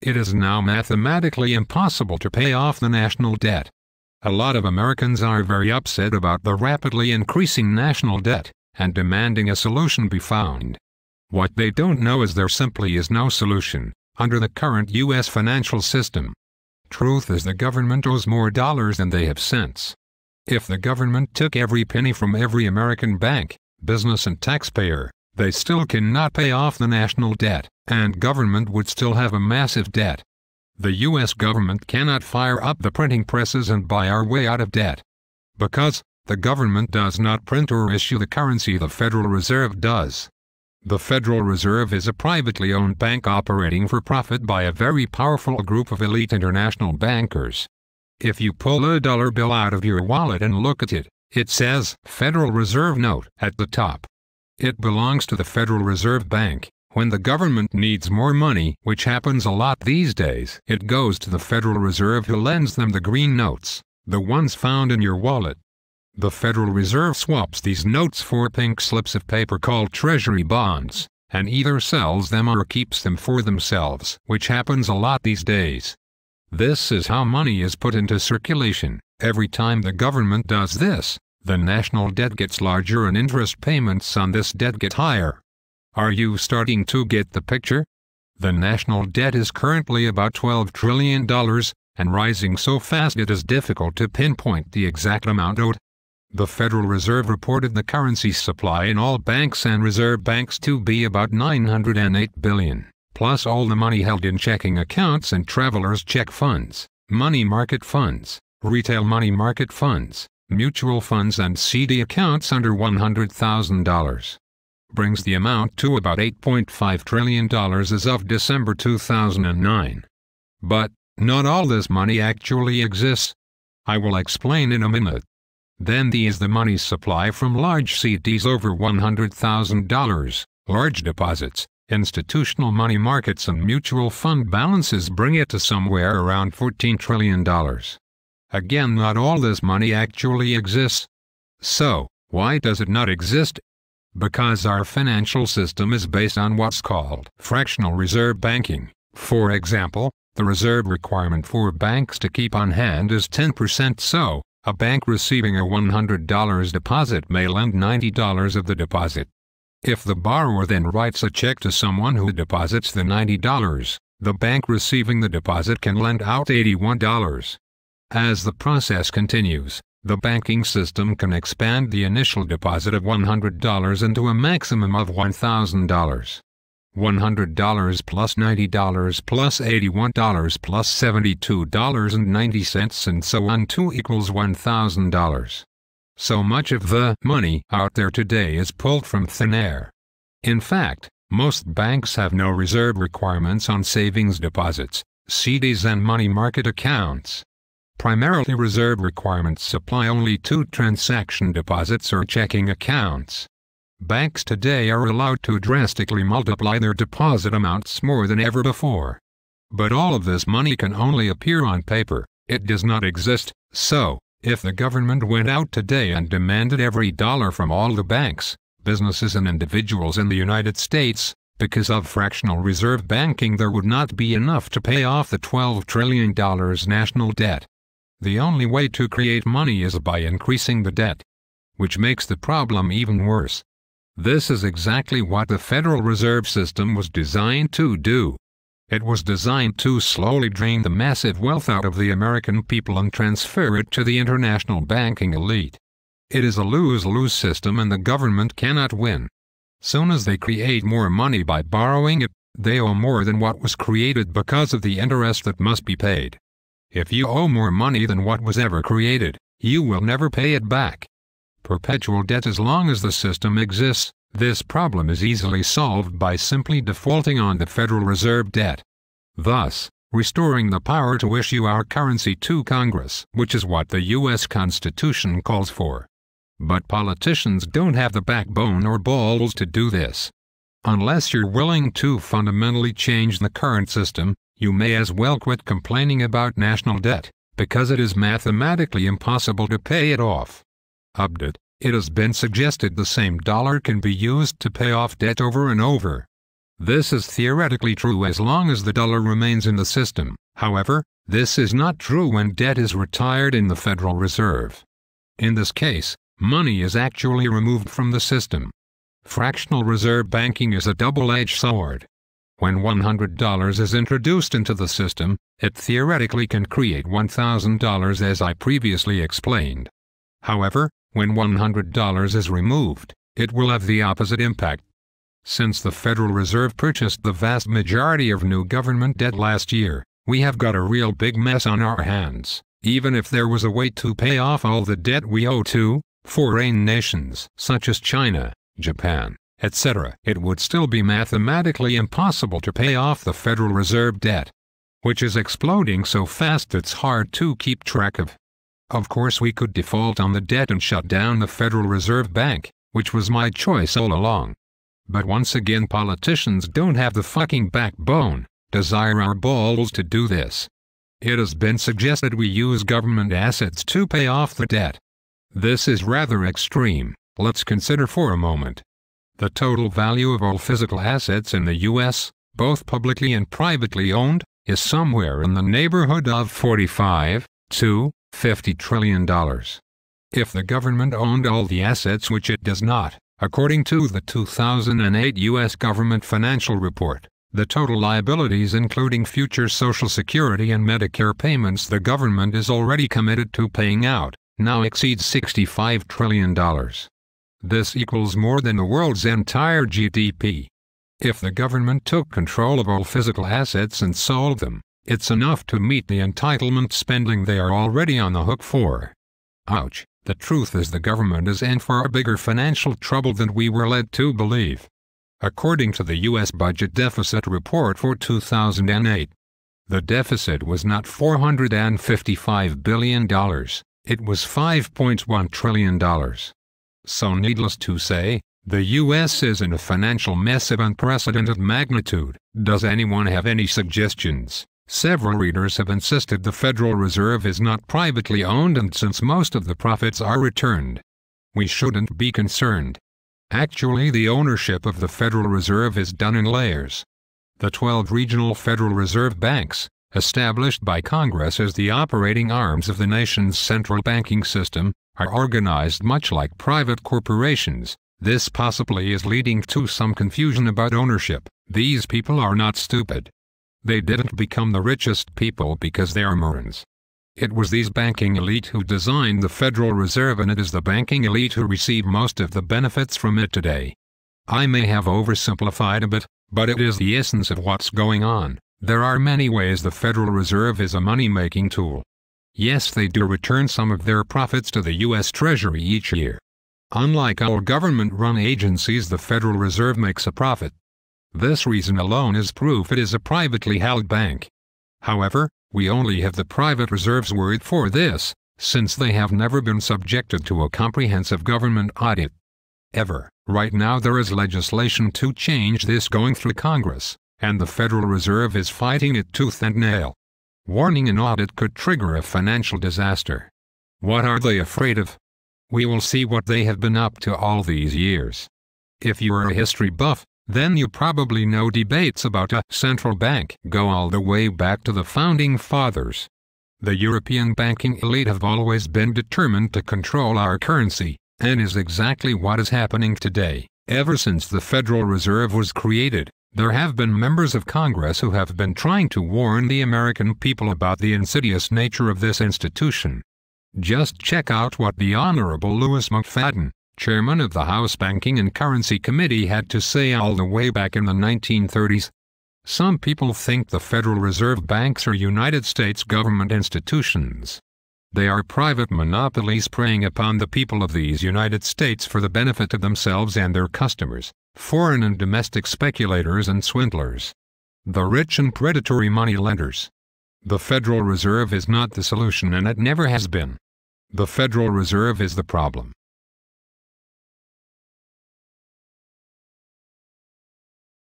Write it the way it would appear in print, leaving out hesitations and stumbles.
It is now mathematically impossible to pay off the national debt. A lot of Americans are very upset about the rapidly increasing national debt, and demanding a solution be found. What they don't know is there simply is no solution, under the current U.S. financial system. Truth is the government owes more dollars than they have cents. If the government took every penny from every American bank, business and taxpayer, they still cannot pay off the national debt, and government would still have a massive debt. The U.S. government cannot fire up the printing presses and buy our way out of debt. Because the government does not print or issue the currency the Federal Reserve does. The Federal Reserve is a privately owned bank operating for profit by a very powerful group of elite international bankers. If you pull a dollar bill out of your wallet and look at it, it says Federal Reserve Note at the top. It belongs to the Federal Reserve Bank. When the government needs more money, which happens a lot these days, it goes to the Federal Reserve who lends them the green notes, the ones found in your wallet. The Federal Reserve swaps these notes for pink slips of paper called Treasury bonds, and either sells them or keeps them for themselves, which happens a lot these days. This is how money is put into circulation. Every time the government does this, the national debt gets larger and interest payments on this debt get higher. Are you starting to get the picture? The national debt is currently about $12 trillion, and rising so fast it is difficult to pinpoint the exact amount owed. The Federal Reserve reported the currency supply in all banks and reserve banks to be about $908 billion, plus all the money held in checking accounts and travelers' check funds, money market funds, retail money market funds, mutual funds and CD accounts under $100,000. Brings the amount to about $8.5 trillion as of December 2009. But not all this money actually exists. I will explain in a minute. Then is the money supply from large CDs over $100,000, large deposits, institutional money markets and mutual fund balances bring it to somewhere around $14 trillion. Again, not all this money actually exists. So, why does it not exist? Because our financial system is based on what's called fractional reserve banking. For example, the reserve requirement for banks to keep on hand is 10%, so a bank receiving a $100 deposit may lend $90 of the deposit. If the borrower then writes a check to someone who deposits the $90, the bank receiving the deposit can lend out $81. As the process continues, the banking system can expand the initial deposit of $100 into a maximum of $1,000. $100 plus $90 plus $81 plus $72.90 and so on to equals $1,000. So much of the money out there today is pulled from thin air. In fact, most banks have no reserve requirements on savings deposits, CDs and money market accounts. Primarily reserve requirements supply only to transaction deposits or checking accounts. Banks today are allowed to drastically multiply their deposit amounts more than ever before. But all of this money can only appear on paper, it does not exist, so, if the government went out today and demanded every dollar from all the banks, businesses and individuals in the United States, because of fractional reserve banking there would not be enough to pay off the $12 trillion national debt. The only way to create money is by increasing the debt, which makes the problem even worse. This is exactly what the Federal Reserve System was designed to do. It was designed to slowly drain the massive wealth out of the American people and transfer it to the international banking elite. It is a lose-lose system and the government cannot win. Soon as they create more money by borrowing it, they owe more than what was created because of the interest that must be paid. If you owe more money than what was ever created, you will never pay it back. Perpetual debt as long as the system exists. This problem is easily solved by simply defaulting on the Federal Reserve debt, thus restoring the power to issue our currency to Congress, which is what the U.S. Constitution calls for. But politicians don't have the backbone or balls to do this. Unless you're willing to fundamentally change the current system, you may as well quit complaining about national debt, because it is mathematically impossible to pay it off. Update. It has been suggested the same dollar can be used to pay off debt over and over. This is theoretically true as long as the dollar remains in the system. However, this is not true when debt is retired in the Federal Reserve. In this case, money is actually removed from the system. Fractional reserve banking is a double-edged sword. When $100 is introduced into the system, it theoretically can create $1,000 as I previously explained. However, when $100 is removed, it will have the opposite impact. Since the Federal Reserve purchased the vast majority of new government debt last year, we have got a real big mess on our hands. Even if there was a way to pay off all the debt we owe to foreign nations such as China, Japan, etc., it would still be mathematically impossible to pay off the Federal Reserve debt, which is exploding so fast it's hard to keep track of. Of course, we could default on the debt and shut down the Federal Reserve Bank, which was my choice all along. But once again, politicians don't have the fucking backbone, desire our balls to do this. It has been suggested we use government assets to pay off the debt. This is rather extreme. Let's consider for a moment. The total value of all physical assets in the U.S., both publicly and privately owned, is somewhere in the neighborhood of $45 to $50 trillion. If the government owned all the assets, which it does not, according to the 2008 U.S. government financial report, the total liabilities including future Social Security and Medicare payments the government is already committed to paying out, now exceeds $65 trillion. This equals more than the world's entire GDP. If the government took control of all physical assets and sold them, it's enough to meet the entitlement spending they are already on the hook for. Ouch. The truth is the government is in far bigger financial trouble than we were led to believe. According to the U.S. Budget Deficit Report for 2008, the deficit was not $455 billion, it was $5.1 trillion. So needless to say, the U.S. is in a financial mess of unprecedented magnitude. Does anyone have any suggestions? Several readers have insisted the Federal Reserve is not privately owned, and since most of the profits are returned, we shouldn't be concerned. Actually, the ownership of the Federal Reserve is done in layers. The 12 regional Federal Reserve banks, established by Congress as the operating arms of the nation's central banking system, are organized much like private corporations. This possibly is leading to some confusion about ownership. These people are not stupid. They didn't become the richest people because they are morons. It was these banking elite who designed the Federal Reserve, and it is the banking elite who receive most of the benefits from it today. I may have oversimplified a bit, but it is the essence of what's going on. There are many ways the Federal Reserve is a money-making tool. Yes, they do return some of their profits to the U.S. Treasury each year. Unlike all government-run agencies, the Federal Reserve makes a profit. This reason alone is proof it is a privately held bank. However, we only have the private reserve's word for this, since they have never been subjected to a comprehensive government audit. Ever. Right now there is legislation to change this going through Congress, and the Federal Reserve is fighting it tooth and nail. Warning: an audit could trigger a financial disaster. What are they afraid of? We will see what they have been up to all these years. If you are a history buff, then you probably know debates about a central bank go all the way back to the founding fathers. The European banking elite have always been determined to control our currency, and is exactly what is happening today. Ever since the Federal Reserve was created, there have been members of Congress who have been trying to warn the American people about the insidious nature of this institution. Just check out what the Honorable Louis McFadden, chairman of the House Banking and Currency Committee, had to say all the way back in the 1930s. Some people think the Federal Reserve banks are United States government institutions. They are private monopolies preying upon the people of these United States for the benefit of themselves and their customers, foreign and domestic speculators and swindlers, the rich and predatory money lenders. The Federal Reserve is not the solution, and it never has been. The Federal Reserve is the problem.